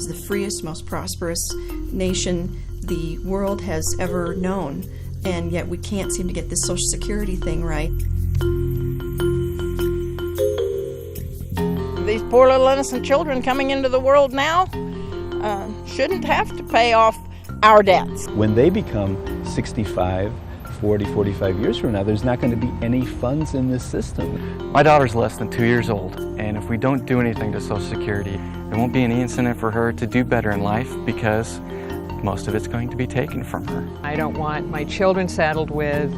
the freest, most prosperous nation the world has ever known, and yet we can't seem to get this Social Security thing right. These poor little innocent children coming into the world now shouldn't have to pay off our debts. When they become 65, 40, 45 years from now, there's not going to be any funds in this system. My daughter's less than 2 years old, and if we don't do anything to Social Security, there won't be any incentive for her to do better in life because most of it's going to be taken from her. I don't want my children saddled with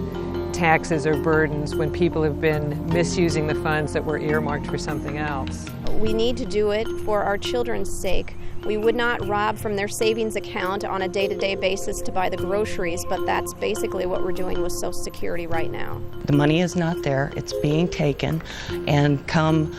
taxes or burdens when people have been misusing the funds that were earmarked for something else. We need to do it for our children's sake. We would not rob from their savings account on a day-to-day basis to buy the groceries, but that's basically what we're doing with Social Security right now. The money is not there, it's being taken, and come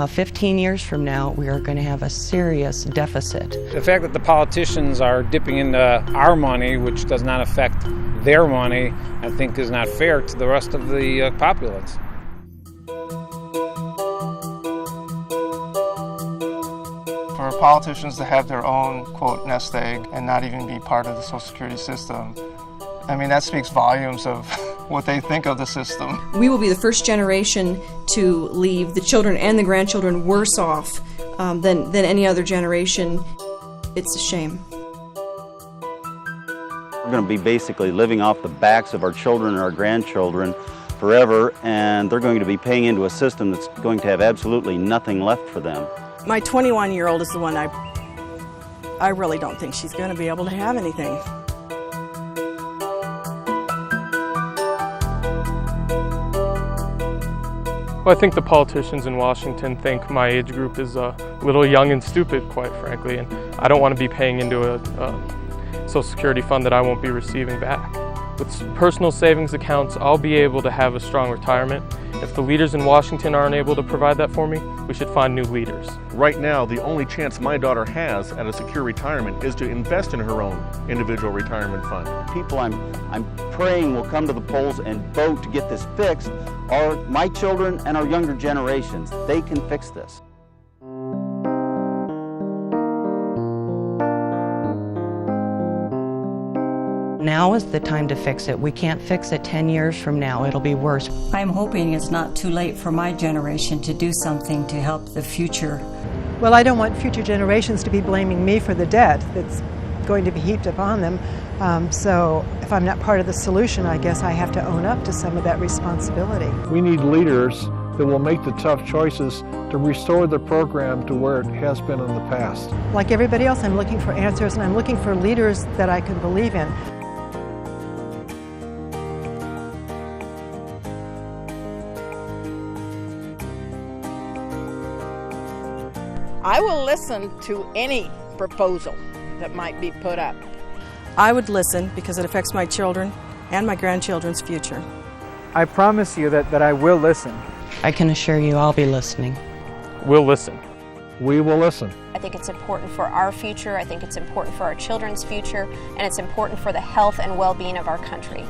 15 years from now, we are going to have a serious deficit. The fact that the politicians are dipping into our money, which does not affect their money, I think is not fair to the rest of the populace. For politicians to have their own, quote, nest egg and not even be part of the Social Security system, I mean, that speaks volumes of what they think of the system. We will be the first generation to leave the children and the grandchildren worse off than any other generation. It's a shame. We're going to be basically living off the backs of our children and our grandchildren forever, and they're going to be paying into a system that's going to have absolutely nothing left for them. My 21-year-old is the one I really don't think she's going to be able to have anything. Well, I think the politicians in Washington think my age group is a little young and stupid, quite frankly, and I don't want to be paying into a Social Security fund that I won't be receiving back. With personal savings accounts, I'll be able to have a strong retirement. If the leaders in Washington aren't able to provide that for me, we should find new leaders. Right now, the only chance my daughter has at a secure retirement is to invest in her own individual retirement fund. People I'm praying will come to the polls and vote to get this fixed are my children and our younger generations. They can fix this. Now is the time to fix it. We can't fix it 10 years from now. It'll be worse. I'm hoping it's not too late for my generation to do something to help the future. Well, I don't want future generations to be blaming me for the debt that's going to be heaped upon them. So if I'm not part of the solution, I guess I have to own up to some of that responsibility. We need leaders that will make the tough choices to restore the program to where it has been in the past. Like everybody else, I'm looking for answers, and I'm looking for leaders that I can believe in. I will listen to any proposal that might be put up. I would listen because it affects my children and my grandchildren's future. I promise you that I will listen. I can assure you I'll be listening. We'll listen. We will listen. I think it's important for our future, I think it's important for our children's future, and it's important for the health and well-being of our country.